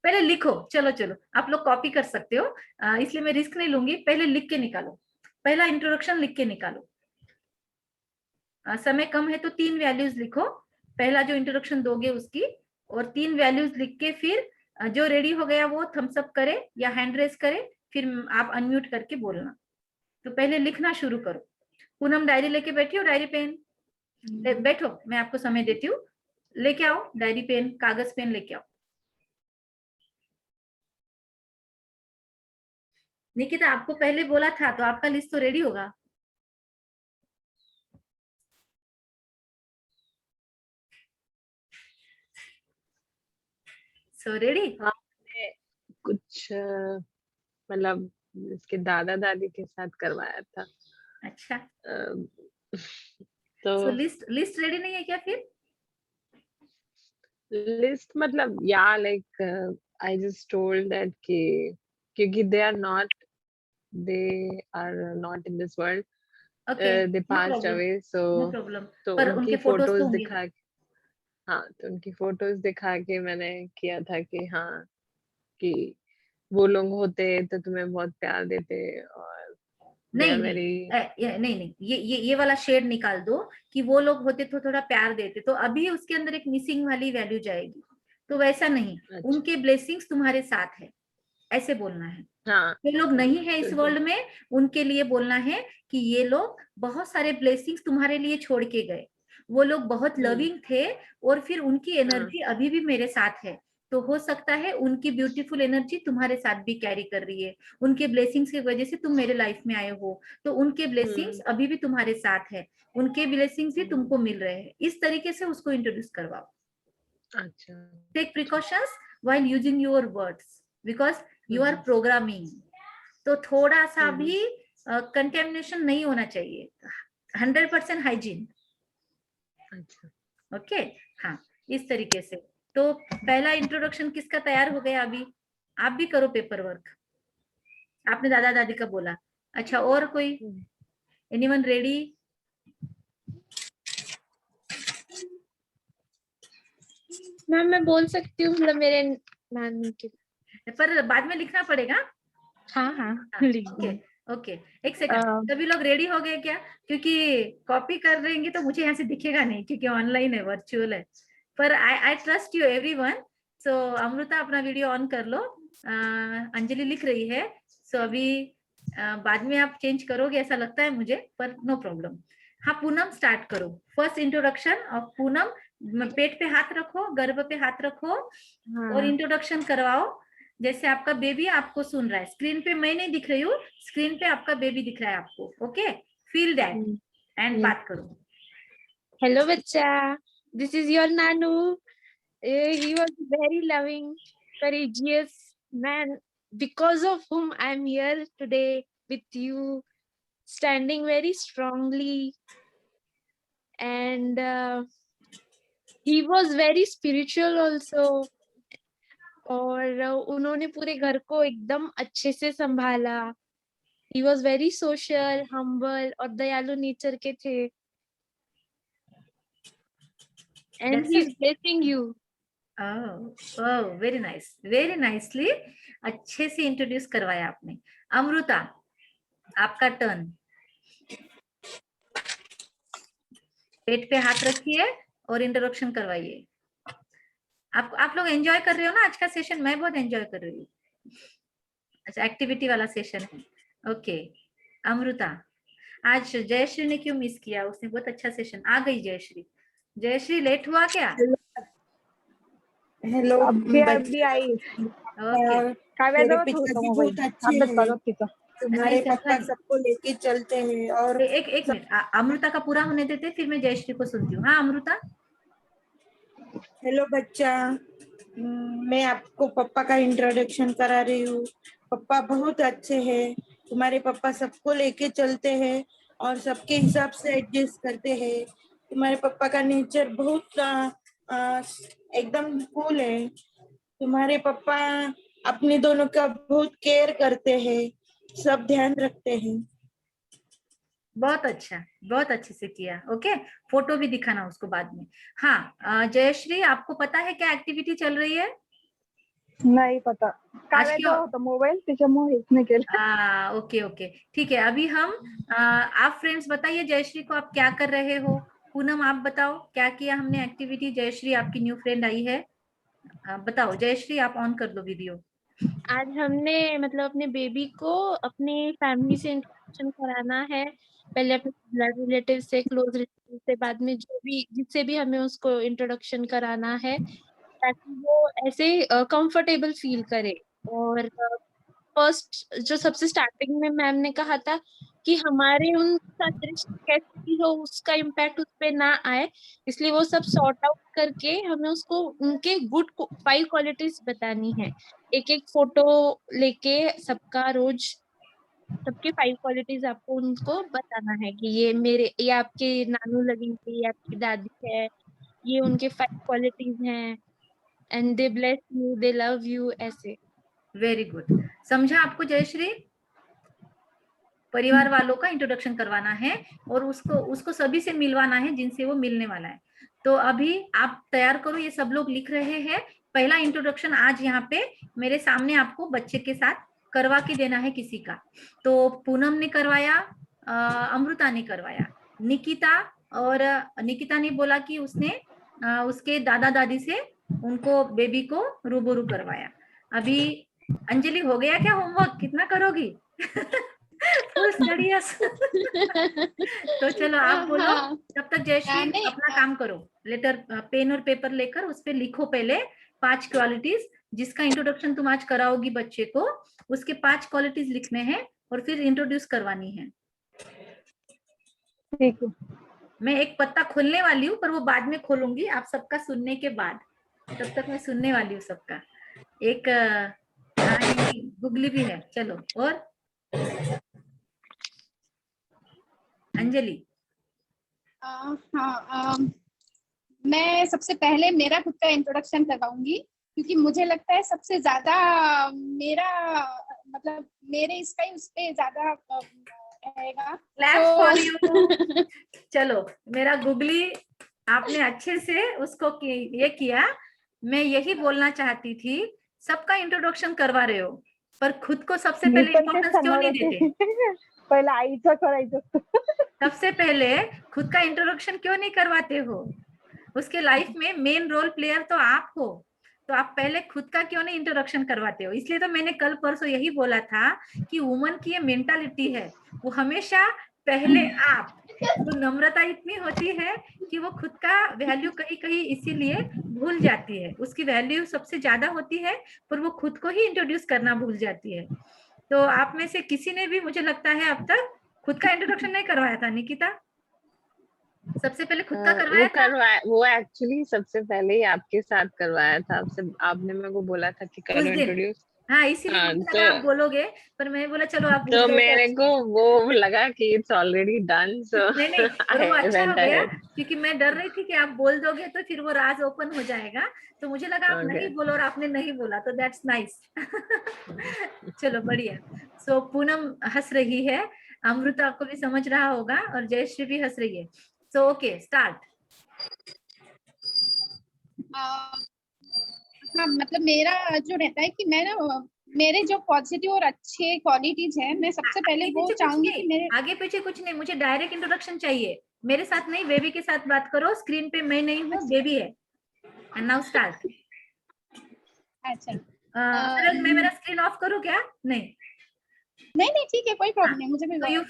Speaker 1: पहले लिखो, चलो चलो आप लोग कॉपी कर सकते हो, इसलिए मैं रिस्क नहीं लूंगी। पहले लिख के निकालो, पहला इंट्रोडक्शन लिख के निकालो। समय कम है तो 3 वैल्यूज लिखो, पहला जो इंट्रोडक्शन दोगे उसकी, और 3 वैल्यूज लिख के फिर जो रेडी हो गया वो थम्स अप करे या हैंड रेस करे, फिर आप अनम्यूट करके बोलना। तो पहले लिखना शुरू करो। पूनम डायरी लेके बैठी हो, डायरी पेन बैठो, मैं आपको समय देती हूँ। लेके आओ डायरी पेन कागज पेन लेके आओ। निकिता आपको पहले बोला था तो आपका लिस्ट तो रेडी होगा। So ready?
Speaker 2: हाँ, मैंने कुछ मतलब इसके दादा दादी के साथ करवाया था।
Speaker 1: अच्छा,
Speaker 2: तो
Speaker 1: सो लिस्ट रेडी नहीं है क्या फिर?
Speaker 2: लिस्ट मतलब like I just told that कि क्योंकि they are not in this world,
Speaker 1: okay,
Speaker 2: they
Speaker 1: no
Speaker 2: passed
Speaker 1: problem,
Speaker 2: away, so
Speaker 1: no problem.
Speaker 2: तो
Speaker 1: पर
Speaker 2: उनकी
Speaker 1: उनके फोटोज
Speaker 2: फोटोज
Speaker 1: तो होंगे।
Speaker 2: दिखा के, हाँ तो उनकी फोटोज दिखा के मैंने किया था कि हाँ कि वो लोग होते तो तुम्हें बहुत प्यार देते, और
Speaker 1: नहीं नहीं
Speaker 2: मेरी
Speaker 1: नहीं नहीं, ये वाला शेड निकाल दो कि वो लोग होते तो थोड़ा प्यार देते, तो अभी उसके अंदर एक मिसिंग वाली वैल्यू जाएगी। तो वैसा नहीं,
Speaker 2: अच्छा,
Speaker 1: उनके ब्लेसिंग्स तुम्हारे साथ है, ऐसे बोलना है।
Speaker 2: हाँ
Speaker 1: जो लोग नहीं है इस
Speaker 2: बिल्कुल।
Speaker 1: वर्ल्ड में, उनके लिए बोलना है कि ये लोग बहुत सारे ब्लेसिंग्स तुम्हारे लिए छोड़ के गए, वो लोग बहुत लविंग थे, और फिर उनकी एनर्जी अभी भी मेरे साथ है। तो हो सकता है उनकी ब्यूटीफुल एनर्जी तुम्हारे साथ भी कैरी कर रही है, उनके ब्लेसिंग्स की वजह से तुम मेरे लाइफ में आए हो, तो उनके ब्लेसिंग्स अभी भी तुम्हारे साथ है, उनके ब्लेसिंग्स भी तुमको मिल रहे हैं। इस तरीके से उसको इंट्रोड्यूस करवाओ।
Speaker 2: अच्छा,
Speaker 1: take precautions while using your words, because you are programming, तो थोड़ा सा भी कंटेमिनेशन नहीं होना चाहिए, 100% हाइजीन।
Speaker 2: अच्छा।
Speaker 1: ओके, हाँ, इस तरीके से। तो पहला इंट्रोडक्शन किसका तैयार हो गया अभी? आप भी करो पेपर वर्क। आपने दादा दादी का बोला। अच्छा, और कोई? Anyone ready?
Speaker 3: मैम मैं बोल सकती हूँ, मतलब मेरे नानी के।
Speaker 1: पर बाद में लिखना पड़ेगा।
Speaker 3: हाँ हाँ लिख
Speaker 1: ओके
Speaker 3: दूँ।
Speaker 1: ओके, एक सेकंड, सभी लोग रेडी हो गए क्या? क्योंकि कॉपी कर देंगे तो मुझे यहाँ से दिखेगा नहीं, क्योंकि ऑनलाइन है, वर्चुअल है। पर आई ट्रस्ट यू एवरीवन। सो अमृता अपना वीडियो ऑन कर लो। अंजलि लिख रही है, सो अभी बाद में आप चेंज करोगे ऐसा लगता है मुझे, पर नो प्रॉब्लम। हाँ, पूनम स्टार्ट करो। First introduction of Poonam. पेट पे हाथ रखो, गर्भ पे हाथ रखो, और इंट्रोडक्शन करवाओ। जैसे आपका बेबी आपको सुन रहा है, स्क्रीन पे मैं नहीं दिख रही हूँ, स्क्रीन पे आपका बेबी दिख रहा है आपको। ओके, फील दैट एंड बात करो।
Speaker 3: हेलो बच्चा, this is your Nanu. He was very loving, courageous man, because of whom I am here today with you, standing very strongly. And he was very spiritual also. और उन्होंने पूरे घर को एकदम अच्छे से संभाला. He was very social, humble और दयालु नेचर के थे. And
Speaker 1: That's
Speaker 3: he's
Speaker 1: it.
Speaker 3: blessing you.
Speaker 1: Oh very nice, very nicely, अच्छे से इंट्रोड्यूस करवाया आपने। अमृता, आपका टर्न। पेट पे हाथ रखिए और इंट्रोडक्शन करवाइए। आप लोग एंजॉय कर रहे हो ना आज का सेशन? मैं बहुत एंजॉय कर रही हूँ। अच्छा, एक्टिविटी वाला सेशन है। ओके, अमृता, आज जयश्री ने क्यों मिस किया? उसने बहुत अच्छा सेशन। आ गई जयश्री। जयश्री लेट हुआ क्या?
Speaker 5: हेलो
Speaker 6: अभी आई.
Speaker 1: ओके,
Speaker 5: मेरे पिताजी बहुत अच्छे हैं, तुम्हारे
Speaker 1: नहीं,
Speaker 5: पापा सबको लेके चलते हैं। और
Speaker 1: एक मिनट, अमृता का पूरा होने देते, फिर मैं जयश्री को सुनती हूँ। हाँ अमृता।
Speaker 5: हेलो बच्चा, मैं आपको पापा का इंट्रोडक्शन करा रही हूँ। पापा बहुत अच्छे हैं, तुम्हारे पापा सबको लेके चलते हैं और सबके हिसाब से एडजस्ट करते हैं। तुम्हारे पापा का नेचर बहुत एकदम कूल है। तुम्हारे पापा अपने दोनों का बहुत केयर करते हैं, सब ध्यान रखते हैं।
Speaker 1: बहुत अच्छा, बहुत अच्छे से किया। ओके, फोटो भी दिखाना उसको बाद में। हाँ जयश्री, आपको पता है क्या एक्टिविटी चल रही है?
Speaker 6: नाही पता.
Speaker 1: आज
Speaker 6: काढायचा
Speaker 1: क्यों?
Speaker 6: होता मोबाईल, त्याच्यामुळे हेच नाही केलं.
Speaker 1: ओके ओके, ठीक है। अभी हम आप फ्रेंड्स बताइए जयश्री को आप क्या कर रहे हो। पूनम आप बताओ क्या किया हमने एक्टिविटी। जयश्री आपकी न्यू फ्रेंड आई है, बताओ जयश्री, आप ऑन कर दो वीडियो।
Speaker 3: आज हमने मतलब अपने बेबी को अपने फैमिली से इंट्रोडक्शन कराना है। पहले अपने ब्लड रिलेटिव से, क्लोज रिलेटिव से, बाद में जो भी जिससे भी हमें उसको इंट्रोडक्शन कराना है, ताकि वो ऐसे कंफर्टेबल फील करे। और फर्स्ट जो सबसे स्टार्टिंग में मैम ने कहा था कि हमारे उन साथ रिश्ते कैसे भी हो उसका इम्पैक्ट उस पे ना आए, इसलिए वो सब सॉर्ट आउट करके हमें उसको उनके गुड 5 क्वालिटीज बतानी है। एक एक फोटो लेके सबका रोज सबके 5 क्वालिटीज आपको उनको बताना है कि ये आपके नानू लगेंगे, ये आपकी दादी है, ये उनके 5 क्वालिटीज हैं, and they bless you, they love you, ऐसे।
Speaker 1: वेरी गुड, समझा आपको जयश्री? परिवार वालों का इंट्रोडक्शन करवाना है और उसको सभी से मिलवाना है जिनसे वो मिलने वाला है। तो अभी आप तैयार करो, ये सब लोग लिख रहे हैं। पहला इंट्रोडक्शन आज यहाँ पे मेरे सामने आपको बच्चे के साथ करवा के देना है किसी का। तो पूनम ने करवाया, अमृता ने करवाया, निकिता ने बोला कि उसने उसके दादा दादी से उनको बेबी को रूबरू करवाया। अभी अंजलि हो गया क्या होमवर्क, कितना करोगी? Full studies. तो चलो आप बोलो, तब तक जयश्री अपना काम करो। लेटर पेन और पेपर लेकर उस पे लिखो पहले 5 क्वालिटीज, जिसका इंट्रोडक्शन तुम आज कराओगी बच्चे को, उसके 5 क्वालिटीज लिखने हैं और फिर इंट्रोड्यूस करवानी है।
Speaker 6: ठीक है।
Speaker 1: मैं एक पत्ता खोलने वाली हूँ, पर वो बाद में खोलूंगी आप सबका सुनने के बाद। तब तक मैं सुनने वाली हूँ सबका। एक गुगली भी है। चलो, और अंजलि।
Speaker 4: हाँ, मैं सबसे पहले मेरा खुद का इंट्रोडक्शन करवाऊंगी, क्योंकि मुझे लगता है सबसे ज्यादा मेरा मतलब मेरे इसका ही उस पे ज्यादा रहेगा।
Speaker 1: तो चलो, मेरा गुगली आपने अच्छे से उसको ये किया। मैं यही बोलना चाहती थी, सबका इंट्रोडक्शन करवा रहे हो, पर खुद को सबसे पहले इम्पोर्टेंस क्यों नहीं देते?
Speaker 6: पहले आईचं करायचं।
Speaker 1: सबसे पहले खुद का इंट्रोडक्शन क्यों नहीं करवाते हो? उसके लाइफ में मेन रोल प्लेयर तो आप हो, तो आप पहले खुद का क्यों नहीं इंट्रोडक्शन करवाते हो? इसलिए तो मैंने कल परसों यही बोला था कि वुमन की ये मेंटालिटी है, वो हमेशा पहले आप। तो नम्रता इतनी होती है कि वो खुद का वैल्यू कहीं कहीं इसीलिए भूल जाती है। उसकी वैल्यू सबसे ज्यादा होती है, पर वो खुद को ही इंट्रोड्यूस करना भूल जाती है। तो आप में से किसी ने भी, मुझे लगता है, अब तक खुद का इंट्रोडक्शन नहीं करवाया था। निकिता सबसे पहले खुद का करवाया
Speaker 2: वो एक्चुअली सबसे पहले ही आपके साथ करवाया था। आपने मेरे को बोला था कि करो इंट्रोड्यूस।
Speaker 1: हाँ, इसीलिए मुझे लगा आप बोलोगे, पर मैं बोला चलो आप
Speaker 2: तो मेरे को वो लगा कि इट्स ऑलरेडी डन, सो
Speaker 1: नहीं, और वो अच्छा हो गया, क्योंकि मैं डर रही थी कि आप बोल दोगे तो फिर वो राज ओपन हो जाएगा। तो मुझे लगा आप नहीं बोलो, और आपने नहीं बोला, तो दैट्स नाइस। चलो बढ़िया। सो पूनम हंस रही है, अमृता को भी समझ रहा होगा, और जयश्री भी हंस रही है। So okay, start.
Speaker 4: हाँ, मतलब मेरा जो रहता है कि मैं ना, मेरे जो पॉजिटिव और अच्छे क्वालिटीज हैं, मैं सबसे पहले वो चाहूंगी कि मेरे
Speaker 1: आगे पीछे कुछ नहीं, मुझे डायरेक्ट इंट्रोडक्शन चाहिए। मेरे साथ नहीं, बेबी के साथ बात करो। स्क्रीन पे मैं नहीं हूँ, बेबी है। And now start.
Speaker 4: अच्छा,
Speaker 1: मैं मेरा स्क्रीन ऑफ करूँ क्या? नहीं
Speaker 4: नहीं, ठीक है, कोई प्रॉब्लम नहीं, मुझे भी।
Speaker 1: तो यू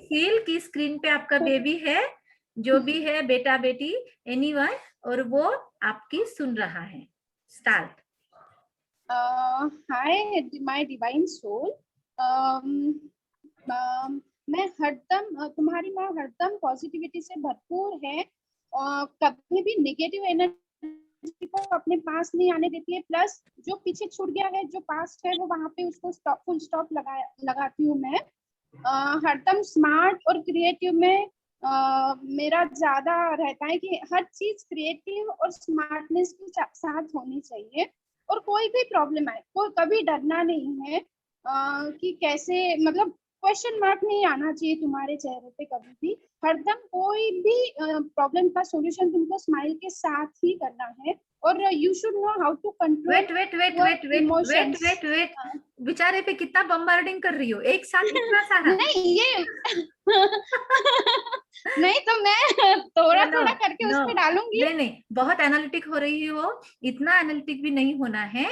Speaker 1: फील कि स्क्रीन पे आपका बेबी है, जो भी है, बेटा बेटी, एनीवन, और वो आपकी सुन रहा है। Start.
Speaker 4: Hi my divine soul, मैं हरदम, तुम्हारी माँ हरदम पॉजिटिविटी से भरपूर है, और कभी भी नेगेटिव एनर्जी को अपने पास नहीं आने देती है। प्लस जो पीछे छूट गया है, जो पास्ट है, वो वहां पे उसको फुल स्टॉप लगाती हूँ मैं। हरदम स्मार्ट और क्रिएटिव में मेरा ज्यादा रहता है कि हर चीज क्रिएटिव और स्मार्टनेस के साथ होनी चाहिए, और कोई भी प्रॉब्लम आए, कोई कभी डरना नहीं है, कि कैसे, मतलब क्वेश्चन मार्क नहीं आना चाहिए तुम्हारे चेहरे पे कभी भी। हरदम कोई भी प्रॉब्लम का सॉल्यूशन तुमको स्माइल के साथ ही करना है, और you should know how to control emotions.
Speaker 1: Wait, बेचारे पे कितना बम्बार्डिंग कर रही हो एक साथ, इतना सारा?
Speaker 4: नहीं, ये नहीं, तो मैं थोड़ा थोड़ा करके उस पे डालूंगी।
Speaker 1: नहीं, बहुत एनालिटिक हो रही हो, इतना एनालिटिक भी नहीं होना है।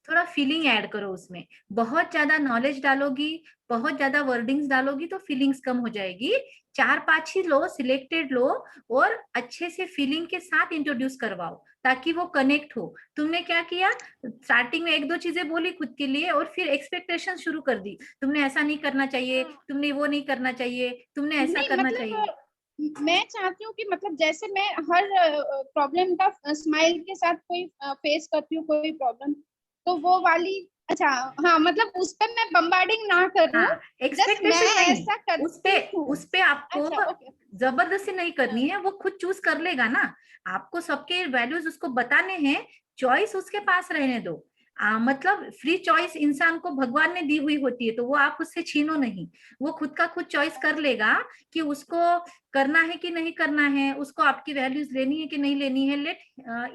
Speaker 1: थोड़ा फीलिंग ऐड करो उसमें। बहुत ज्यादा नॉलेज डालोगी, बहुत ज्यादा वर्डिंग्स डालोगी तो फीलिंग्स कम हो जाएगी। 4-5 ही लो, सिलेक्टेड लो, और अच्छे से फीलिंग के साथ इंट्रोड्यूस करवाओ, ताकि वो कनेक्ट हो। तुमने क्या किया, स्टार्टिंग में 1-2 चीजें बोली खुद के लिए, और फिर एक्सपेक्टेशन शुरू कर दी। तुमने ऐसा नहीं करना चाहिए, तुमने वो नहीं करना चाहिए, तुमने ऐसा करना चाहिए।
Speaker 4: मैं चाहती हूँ कि मतलब जैसे मैं हर प्रॉब्लम का स्माइल के साथ कोई फेस करती हूँ, कोई प्रॉब्लम, तो वो वाली, अच्छा, हाँ, मतलब उस पे मैं बम्बार्डिंग ना करूँ,
Speaker 1: एक्सपेक्टेशन नहीं,
Speaker 4: ऐसा करती हूँ।
Speaker 1: उस पे आपको जबरदस्ती नहीं करनी है, वो खुद चूज कर लेगा ना। आपको सबके वैल्यूज उसको बताने हैं, चॉइस उसके पास रहने दो। मतलब फ्री चॉइस इंसान को भगवान ने दी हुई होती है, तो वो आप उससे छीनो नहीं। वो खुद का खुद चॉइस कर लेगा कि उसको करना है कि नहीं करना है, उसको आपकी वैल्यूज लेनी है कि नहीं लेनी है। Let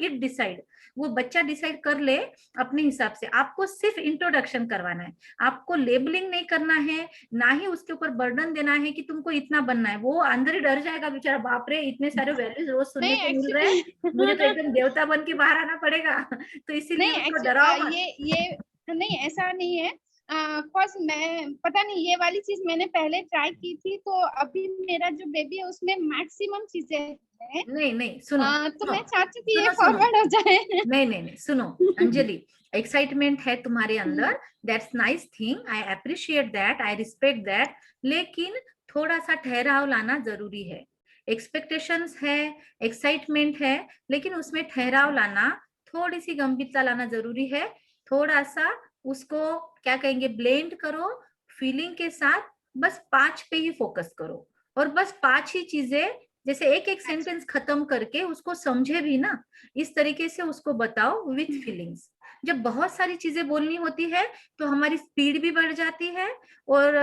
Speaker 1: it decide. वो बच्चा डिसाइड कर ले अपने हिसाब से। आपको सिर्फ इंट्रोडक्शन करवाना है, आपको लेबलिंग नहीं करना है, ना ही उसके ऊपर बर्डन देना है कि तुमको इतना बनना है। वो अंदर ही डर जाएगा बेचारा, बाप रे इतने सारे वैल्यूज रोज सुनने
Speaker 4: नहीं
Speaker 1: को मिल रहे हैं, मुझे तो
Speaker 4: एक्चुअली
Speaker 1: एकदम देवता बन के बाहर आना पड़ेगा। तो इसीलिए
Speaker 4: नहीं
Speaker 1: उसको डराओ मत।
Speaker 4: ये नहीं, ऐसा नहीं है। फर्स्ट मैं पता नहीं, ये वाली चीज मैंने पहले ट्राई की थी, तो अभी मेरा जो बेबी है उसमें मैक्सिमम चीजें हैं।
Speaker 1: नहीं नहीं सुनो,
Speaker 4: तो मैं चाहती थी ये
Speaker 1: सुनो, सुनो।
Speaker 4: फॉरवर्ड हो जाए।
Speaker 1: नहीं नहीं नहीं सुनो अंजलि, एक्साइटमेंट है तुम्हारे अंदर, that's nice thing, I appreciate that, I respect that, लेकिन थोड़ा सा ठहराव लाना जरूरी है। एक्सपेक्टेशंस है, एक्साइटमेंट है, लेकिन उसमें ठहराव लाना, थोड़ी सी गंभीरता लाना जरूरी है। थोड़ा सा उसको क्या कहेंगे, ब्लेंड करो फीलिंग के साथ, बस 5 पे ही फोकस करो, और बस 5 ही चीजें, जैसे एक एक सेंटेंस खत्म करके उसको समझे भी ना, इस तरीके से उसको बताओ विथ फीलिंग्स। जब बहुत सारी चीजें बोलनी होती है तो हमारी स्पीड भी बढ़ जाती है, और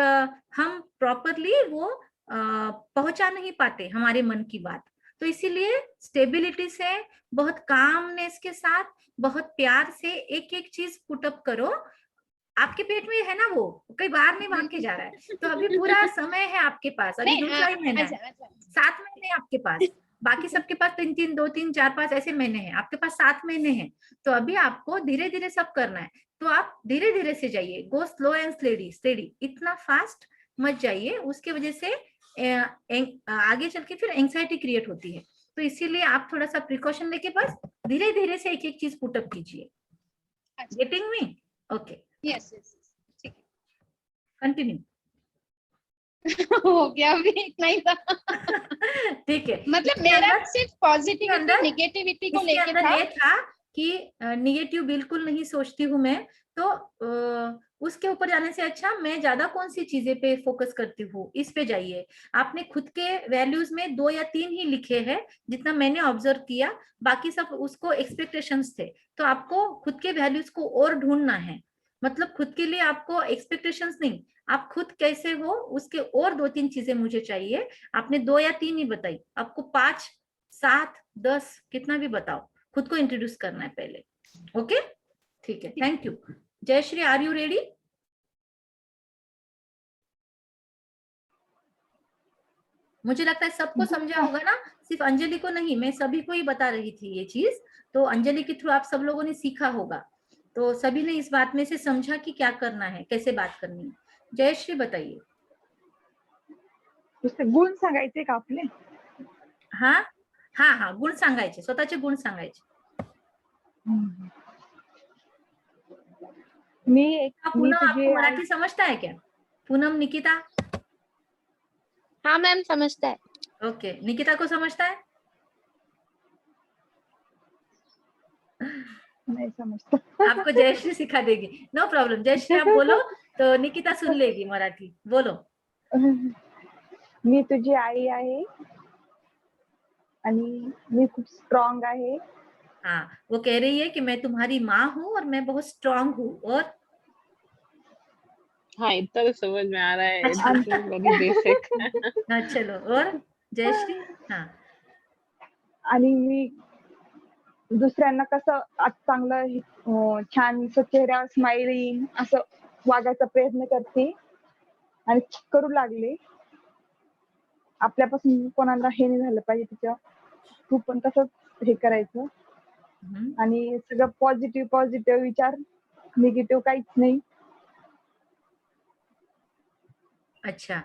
Speaker 1: हम प्रॉपरली वो पहुंचा नहीं पाते हमारे मन की बात। तो इसीलिए स्टेबिलिटी से, बहुत कामनेस के साथ, बहुत प्यार से एक एक चीज पुटअप करो। आपके पेट में है ना, वो कहीं बाहर नहीं भाग के जा रहा है, तो अभी पूरा समय है आपके पास, अभी
Speaker 4: नहीं,
Speaker 1: दूसरा ही महीना है,
Speaker 4: अच्छा
Speaker 1: 7 महीने हैं आपके पास। बाकी सबके पास 3 2 3 4 5 ऐसे महीने हैं, आपके पास 7 महीने हैं। तो अभी आपको धीरे धीरे सब करना है, तो आप धीरे धीरे से जाइए, go slow and steady steady, इतना फास्ट मत जाइए, उसके वजह से आगे चल के फिर एंग्जाइटी क्रिएट होती है। तो इसीलिए आप थोड़ा सा प्रिकॉशन लेके बस धीरे धीरे से एक एक चीज पुटअप कीजिए। Getting me? Okay,
Speaker 4: yes yes, ठीक
Speaker 1: कंटिन्यू।
Speaker 4: है। हो गया, अभी इतना ही था।
Speaker 1: ठीक है,
Speaker 4: मतलब
Speaker 1: इसके
Speaker 4: मेरा
Speaker 1: अंदर-
Speaker 4: सिर्फ पॉजिटिविटी
Speaker 1: अंदर-
Speaker 4: नेगेटिविटी को
Speaker 1: इसके
Speaker 4: लेके
Speaker 1: अंदर
Speaker 4: था।
Speaker 1: ये था कि निगेटिव बिल्कुल नहीं सोचती हूँ मैं, तो उसके ऊपर जाने से अच्छा मैं ज्यादा कौन सी चीजें पे फोकस करती हूँ, इस पे जाइए। आपने खुद के वैल्यूज में 2 या 3 ही लिखे हैं, जितना मैंने ऑब्जर्व किया, बाकी सब उसको एक्सपेक्टेशंस थे। तो आपको खुद के वैल्यूज को और ढूंढना है, मतलब खुद के लिए आपको एक्सपेक्टेशंस नहीं, आप खुद कैसे हो उसके और 2-3 चीजें मुझे चाहिए। आपने 2 या 3 ही बताई, आपको 5 7 10 कितना भी बताओ, खुद को इंट्रोड्यूस करना है पहले। ओके, ठीक है, thank you. Jayashree, are you ready? मुझे लगता है सबको समझा होगा ना, सिर्फ अंजलि को नहीं, मैं सभी को ही बता रही थी ये चीज, तो अंजलि के थ्रू आप सब लोगों ने सीखा होगा, तो सभी ने इस बात में से समझा कि क्या करना है, कैसे बात करनी है। जयश्री बताइए।
Speaker 6: नुसते गुण सांगायचे का आपले?
Speaker 1: हाँ हाँ हाँ, गुण सांगायचे, स्वतःचे गुण सांगायचे।
Speaker 6: मी
Speaker 1: पूनम
Speaker 6: तुझे
Speaker 1: आपको मराठी समझता है क्या? पूनम, निकिता?
Speaker 3: हाँ मैम, समझता है।
Speaker 1: ओके, निकिता को समझता है?
Speaker 6: नहीं समझता।
Speaker 1: आपको जयश्री सिखा देगी, नो प्रॉब्लम। जयश्री आप बोलो तो निकिता सुन लेगी मराठी, बोलो।
Speaker 6: मी तुझी आई आहे आणि मी खूप स्ट्रॉंग आहे.
Speaker 1: हाँ, वो कह रही है कि मैं तुम्हारी माँ हूँ और मैं बहुत स्ट्रांग हूँ, और
Speaker 2: हाँ, इतना तो समझ में आ रहा है,
Speaker 1: अच्छा।
Speaker 2: This is very basic.
Speaker 1: हाँ चलो, और जयश्री? हाँ,
Speaker 6: आणि मी दुसऱ्यांना कसं चांगलं छान चेहऱ्यावर स्माइलिंग असं वागायचा प्रयत्न करते आणि करू लागले. आपल्यापासून कोणाला हे नाही झालं पाहिजे, तिच्या तू पण तसंच हे करायचं आणि सगळं पॉझिटिव्ह विचार, निगेटिव्ह काहीच नाही.
Speaker 1: अच्छा,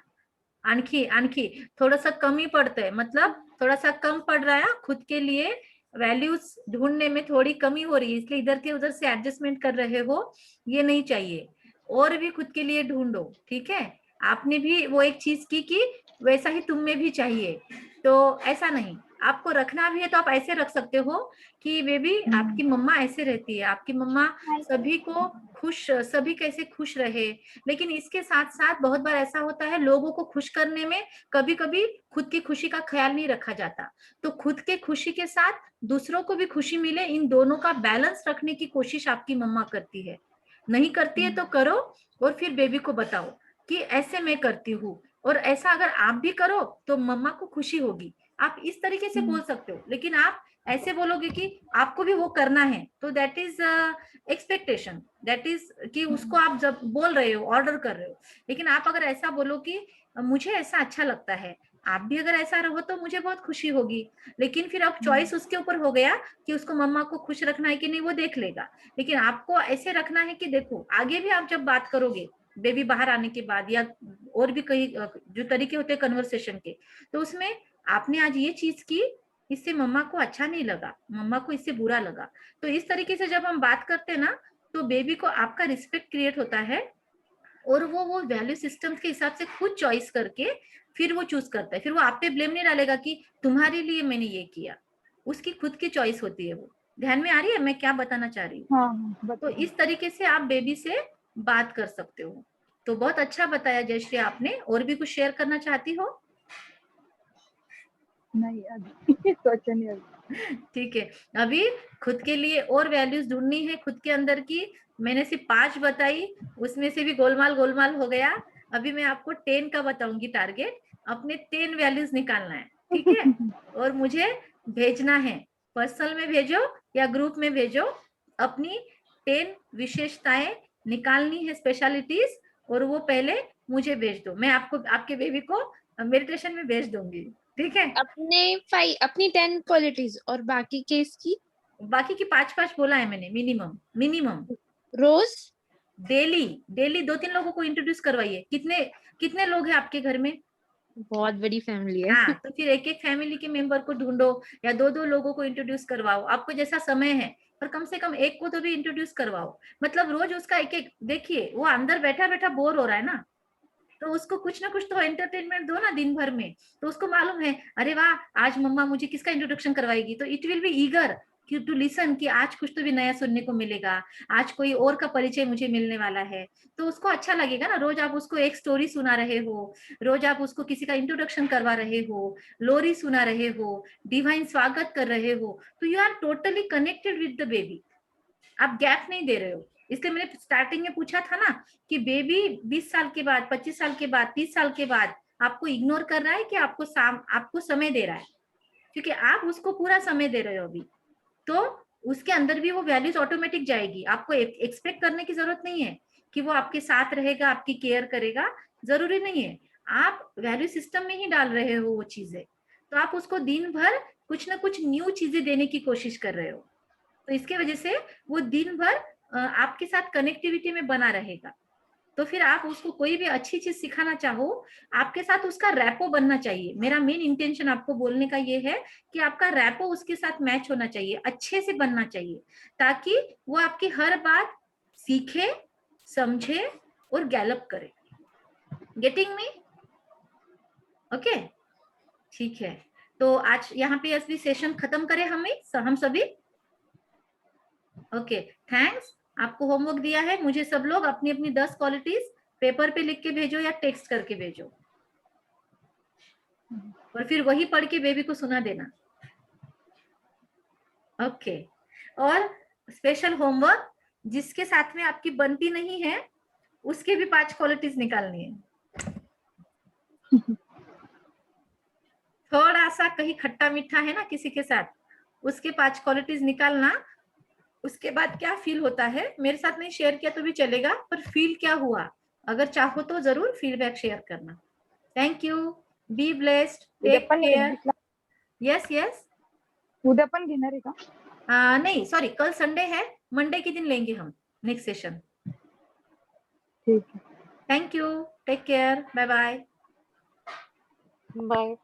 Speaker 1: आणखी आणखी थोड़ा कम ही पड़ता है, मतलब थोड़ा सा कम पड़ रहा है, खुद के लिए वैल्यूज ढूंढने में थोड़ी कमी हो रही है, इसलिए इधर के उधर से एडजस्टमेंट कर रहे हो, ये नहीं चाहिए, और भी खुद के लिए ढूंढो, ठीक है? आपने भी वो एक चीज की कि वैसा ही तुम में भी चाहिए, तो ऐसा नहीं, आपको रखना भी है तो आप ऐसे रख सकते हो कि बेबी आपकी मम्मा ऐसे रहती है, आपकी मम्मा सभी को खुश, सभी कैसे खुश रहे। लेकिन इसके साथ साथ बहुत बार ऐसा होता है, लोगों को खुश करने में कभी कभी खुद की खुशी का ख्याल नहीं रखा जाता, तो खुद के खुशी के साथ दूसरों को भी खुशी मिले, इन दोनों का बैलेंस रखने की कोशिश आपकी मम्मा करती है। नहीं करती है तो करो, और फिर बेबी को बताओ कि ऐसे मैं करती हूँ, और ऐसा अगर आप भी करो तो मम्मा को खुशी होगी, आप इस तरीके से बोल सकते हो, लेकिन आप ऐसे बोलोगे कि आपको भी वो करना है, तो that is expectation, that is कि उसको आप जब बोल रहे हो, ऑर्डर कर रहे हो। लेकिन आप अगर ऐसा बोलो कि मुझे ऐसा अच्छा लगता है, आप भी अगर ऐसा रहो तो मुझे बहुत खुशी होगी। लेकिन फिर अब चॉइस उसके ऊपर हो गया कि उसको मम्मा को खुश रखना है कि नहीं, वो देख लेगा। लेकिन आपको ऐसे रखना है कि देखो आगे भी आप जब बात करोगे बेबी बाहर आने के बाद, या और भी कई जो तरीके होते हैं कन्वर्सेशन के, तो उसमें आपने आज ये चीज की, इससे मम्मा को अच्छा नहीं लगा, मम्मा को इससे बुरा लगा। तो इस तरीके से जब हम बात करते हैं ना, तो बेबी को आपका रिस्पेक्ट क्रिएट होता है, और वो वैल्यू सिस्टम के हिसाब से खुद चॉइस करके फिर वो चूज करता है। फिर वो आप पे ब्लेम नहीं डालेगा कि तुम्हारे लिए मैंने ये किया, उसकी खुद की चॉइस होती है। वो ध्यान में आ रही है मैं क्या बताना चाह रही हूँ?
Speaker 6: हाँ
Speaker 1: तो इस तरीके से आप बेबी से बात कर सकते हो। तो बहुत अच्छा बताया जयश्री आपने। और भी कुछ शेयर करना चाहती हो?
Speaker 6: नहीं अभी सोचा नहीं अभी।
Speaker 1: ठीक है, अभी खुद के लिए और वैल्यूज ढूंढनी है खुद के अंदर की। मैंने सिर्फ 5 बताई, उसमें से भी गोलमाल गोलमाल हो गया। अभी मैं आपको 10 का बताऊंगी टारगेट। अपने 10 वैल्यूज निकालना है, ठीक है? और मुझे भेजना है, पर्सनल में भेजो या ग्रुप में भेजो। अपनी 10 विशेषताएं निकालनी है, स्पेशलिटीज, और वो पहले मुझे भेज दो। मैं आपको, आपके बेबी को मेडिटेशन में भेज दूंगी, ठीक है?
Speaker 3: अपनी 10 क्वालिटीज और बाकी के इसकी
Speaker 1: बाकी की 5-5 बोला है मैंने, मिनिमम।
Speaker 3: रोज
Speaker 1: डेली डेली 2-3 लोगों को इंट्रोड्यूस करवाइए। कितने कितने लोग हैं आपके घर में?
Speaker 3: बहुत बड़ी फैमिली है।
Speaker 1: हाँ, तो फिर एक एक फैमिली के मेंबर को ढूंढो, या 2-2 लोगों को इंट्रोड्यूस करवाओ। आपको जैसा समय है, पर कम से कम एक को तो भी इंट्रोड्यूस करवाओ। मतलब रोज उसका एक एक, देखिए वो अंदर बैठा बैठा बोर हो रहा है ना, तो उसको कुछ ना कुछ तो एंटरटेनमेंट दो ना दिन भर में। तो उसको मालूम है, अरे वाह आज मम्मा मुझे किसका इंट्रोडक्शन करवाएगी, तो it will be eager to listen कि आज कुछ तो भी नया सुनने को मिलेगा, आज कोई और का परिचय मुझे मिलने वाला है। तो उसको अच्छा लगेगा ना। रोज आप उसको एक स्टोरी सुना रहे हो, रोज आप उसको किसी का इंट्रोडक्शन करवा रहे हो, लोरी सुना रहे हो, डिवाइन स्वागत कर रहे हो, तो you are totally connected with the baby. आप गैप नहीं दे रहे हो। इसलिए मैंने स्टार्टिंग में पूछा था ना कि बेबी 20 साल के बाद, 25 साल के बाद, 30 साल के बाद आपको इग्नोर कर रहा है कि आपको समय दे रहा है? क्योंकि आप उसको पूरा समय दे रहे हो अभी, तो उसके अंदर भी वो वैल्यूज ऑटोमेटिक जाएगी। आपको एक्सपेक्ट करने की जरूरत नहीं है कि वो आपके साथ रहेगा, आपकी केयर करेगा, जरूरी नहीं है। आप वैल्यू सिस्टम में ही डाल रहे हो वो चीजें, तो आप उसको दिन भर कुछ ना कुछ न्यू चीजें देने की कोशिश कर रहे हो। तो इसके वजह से वो दिन भर आपके साथ कनेक्टिविटी में बना रहेगा। तो फिर आप उसको कोई भी अच्छी चीज सिखाना चाहो, आपके साथ उसका रैपो बनना चाहिए। मेरा मेन इंटेंशन आपको बोलने का ये है कि आपका रैपो उसके साथ मैच होना चाहिए, अच्छे से बनना चाहिए, ताकि वो आपकी हर बात सीखे, समझे और गैलप करे। Getting me? ओके, ठीक है। तो आज यहाँ पे असली सेशन खत्म करें हम सभी। Okay, thanks. आपको होमवर्क दिया है, मुझे सब लोग अपनी अपनी 10 क्वालिटीज पेपर पे लिख के भेजो या टेक्स्ट करके भेजो, और फिर वही पढ़ के बेबी को सुना देना। ओके, और स्पेशल होमवर्क, जिसके साथ में आपकी बनती नहीं है उसके भी 5 क्वालिटीज निकालनी है। थोड़ा सा कहीं खट्टा मीठा है ना किसी के साथ, उसके 5 क्वालिटीज निकालना। उसके बाद क्या फील होता है, मेरे साथ नहीं शेयर किया तो भी चलेगा, पर फील क्या हुआ अगर चाहो तो जरूर फीडबैक शेयर करना। थैंक यू, बी ब्लेस्ड,
Speaker 6: उद्या
Speaker 1: टेक
Speaker 6: पण
Speaker 1: केयर। यस यस,
Speaker 6: उद्या पण घेणार आहे का?
Speaker 1: नहीं सॉरी, कल संडे है, मंडे के दिन लेंगे हम नेक्स्ट सेशन।
Speaker 6: ठीक है,
Speaker 1: thank you, take care, bye bye.
Speaker 2: Bye.